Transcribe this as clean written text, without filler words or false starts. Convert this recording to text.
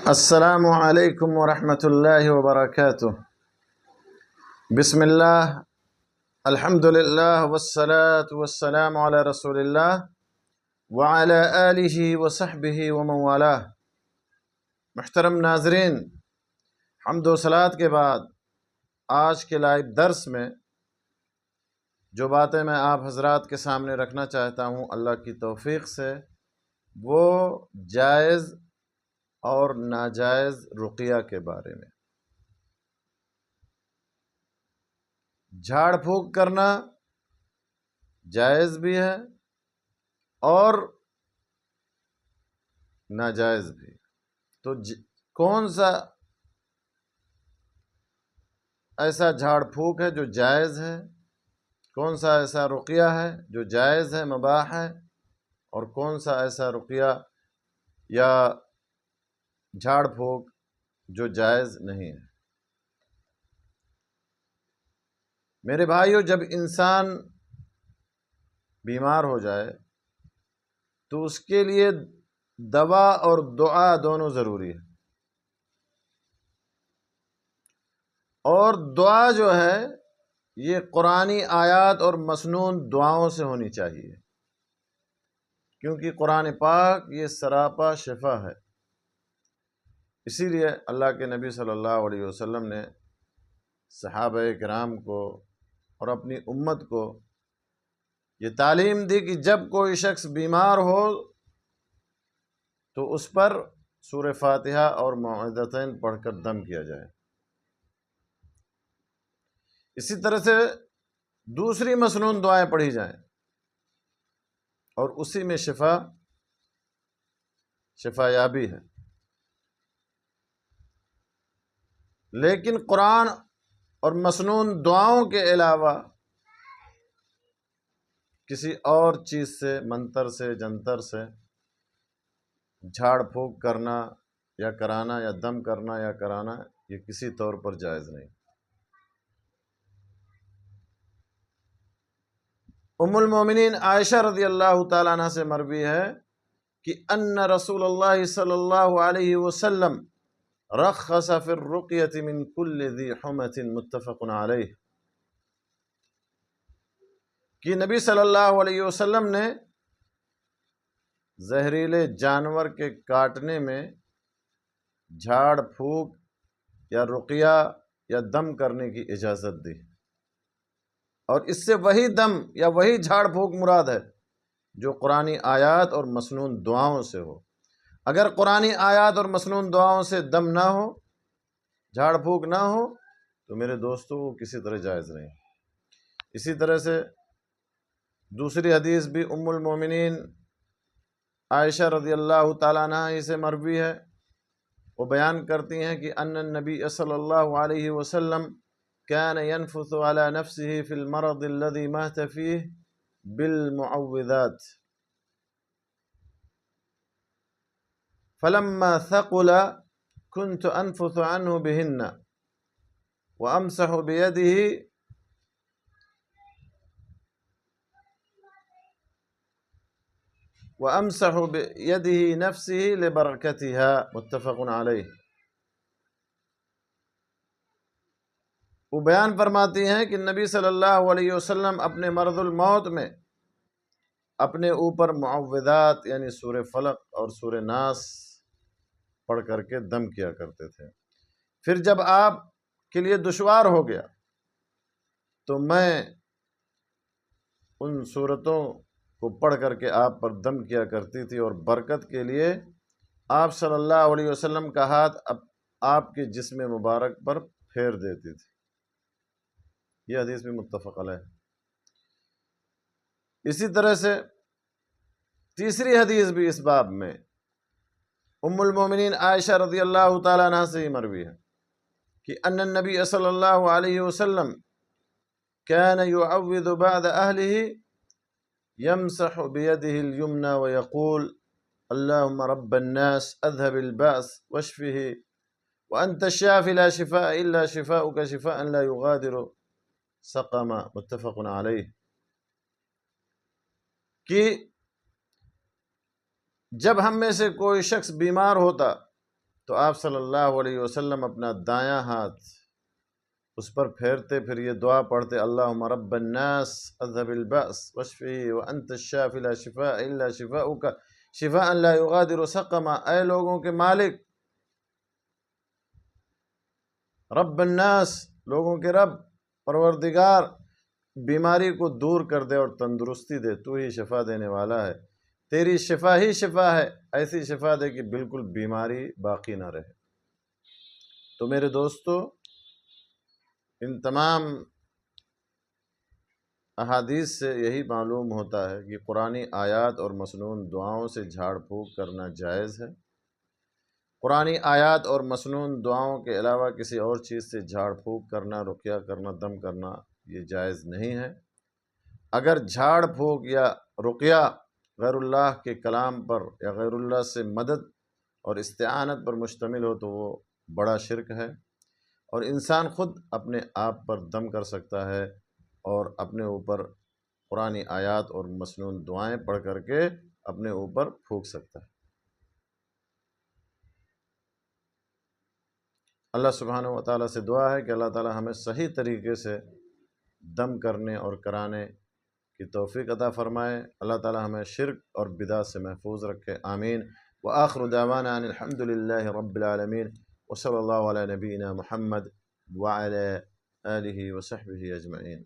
السلام علیکم ورحمۃ اللہ وبرکاتہ۔ بسم اللہ، الحمد للہ والصلاة والسلام علی رسول اللہ وعلی آلہ وصحبہ ومن والاه۔ محترم ناظرین، حمد و صلوات کے بعد آج کے لائیو درس میں جو باتیں میں آپ حضرات کے سامنے رکھنا چاہتا ہوں اللہ کی توفیق سے، وہ جائز اور ناجائز رقیہ کے بارے میں۔ جھاڑ پھونک کرنا جائز بھی ہے اور ناجائز بھی۔ تو کون سا ایسا جھاڑ پھونک ہے جو جائز ہے، کون سا ایسا رقیہ ہے جو جائز ہے، مباح ہے، اور کون سا ایسا رقیہ یا جھاڑ پھونک جو جائز نہیں ہے۔ میرے بھائیو، جب انسان بیمار ہو جائے تو اس کے لیے دوا اور دعا دونوں ضروری ہے، اور دعا جو ہے یہ قرآنی آیات اور مسنون دعاؤں سے ہونی چاہیے، کیونکہ قرآن پاک یہ سراپا شفا ہے۔ اسی لیے اللہ کے نبی صلی اللہ علیہ وسلم نے صحابہ کرام کو اور اپنی امت کو یہ تعلیم دی کہ جب کوئی شخص بیمار ہو تو اس پر سورہ فاتحہ اور معوذتین پڑھ کر دم کیا جائے۔ اسی طرح سے دوسری مسنون دعائیں پڑھی جائیں، اور اسی میں شفا یابی ہے۔ لیکن قرآن اور مسنون دعاؤں کے علاوہ کسی اور چیز سے، منتر سے، جنتر سے جھاڑ پھونک کرنا یا کرانا یا دم کرنا یا کرانا، یہ کسی طور پر جائز نہیں۔ ام المومنین عائشہ رضی اللہ تعالیٰ عنہ سے مروی ہے کہ ان رسول اللہ صلی اللہ علیہ وسلم رخص فی الرقیۃ من کل ذی حمۃ، متفق علیہ، کہ نبی صلی اللہ علیہ وسلم نے زہریلے جانور کے کاٹنے میں جھاڑ پھونک یا رقیہ یا دم کرنے کی اجازت دی، اور اس سے وہی دم یا وہی جھاڑ پھونک مراد ہے جو قرآنی آیات اور مسنون دعاؤں سے ہو۔ اگر قرآنی آیات اور مسنون دعاؤں سے دم نہ ہو، جھاڑ پھونک نہ ہو، تو میرے دوستو وہ کسی طرح جائز نہیں۔ اسی طرح سے دوسری حدیث بھی ام المومنین عائشہ رضی اللہ تعالیٰ عنہ ہی سے مروی ہے، وہ بیان کرتی ہیں کہ ان النبی صلی اللہ علیہ وسلم كان ينفث على نفسه في المرض الذي مات فيه بالمعوذات، فلما ثقل كنت أنفث عنه بهن وأمسح بيده نفسه لبركتها، متفق علیہ۔ وہ بیان فرماتی ہیں کہ نبی صلی اللہ علیہ وسلم اپنے مرض الموت میں اپنے اوپر معوذات یعنی سورہ فلق اور سورہ ناس پڑھ کر کے دم کیا کرتے تھے۔ پھر جب آپ کے لیے دشوار ہو گیا تو میں ان صورتوں کو پڑھ کر کے آپ پر دم کیا کرتی تھی، اور برکت کے لیے آپ صلی اللہ علیہ وسلم کا ہاتھ آپ کے جسم مبارک پر پھیر دیتی تھی۔ یہ حدیث بھی متفق علیہ۔ اسی طرح سے تیسری حدیث بھی اس باب میں ام المومنین عائشہ رضی اللہ تعالیٰ عنہ سے ہی مروی ہے کہ ان النبی صلی اللہ علیہ وسلم كان يعوذ بعد اہلہ يمسح بيده اليمنى ويقول اللهم رب الناس اذهب البأس واشفه وانت الشافي لا شفاء الا شفاؤك شفاء لا يغادر سقما، متفق علیہ، کہ جب ہم میں سے کوئی شخص بیمار ہوتا تو آپ صلی اللہ علیہ وسلم اپنا دایاں ہاتھ اس پر پھیرتے، پھر یہ دعا پڑھتے، اللہم رب الناس اذهب البأس واشفی وانت الشافی لا شفاء الا شفاؤک شفاء لا یغادر سقما۔ اے لوگوں کے مالک، رب الناس، لوگوں کے رب، پروردگار، بیماری کو دور کر دے اور تندرستی دے، تو ہی شفا دینے والا ہے، تیری شفا ہی شفا ہے، ایسی شفا دے کہ بالکل بیماری باقی نہ رہے۔ تو میرے دوستو، ان تمام احادیث سے یہی معلوم ہوتا ہے کہ قرآنی آیات اور مسنون دعاؤں سے جھاڑ پھونک کرنا جائز ہے۔ قرآنی آیات اور مسنون دعاؤں کے علاوہ کسی اور چیز سے جھاڑ پھونک کرنا، رقیہ کرنا، دم کرنا یہ جائز نہیں ہے۔ اگر جھاڑ پھونک یا رقیہ غیر اللہ کے کلام پر یا غیر اللہ سے مدد اور استعانت پر مشتمل ہو تو وہ بڑا شرک ہے، اور انسان خود اپنے آپ پر دم کر سکتا ہے اور اپنے اوپر قرآنی آیات اور مسنون دعائیں پڑھ کر کے اپنے اوپر پھونک سکتا ہے۔ اللہ سبحانہ و تعالیٰ سے دعا ہے کہ اللہ تعالیٰ ہمیں صحیح طریقے سے دم کرنے اور کرانے کی توفیق عطا فرمائے۔ اللہ تعالیٰ ہمیں شرک اور بدعت سے محفوظ رکھے، آمین۔ وآخر دعوانا ان الحمد للہ رب العالمین، وصلی اللہ علی نبینا محمد وعلی آلہ وصحبہ اجمعین۔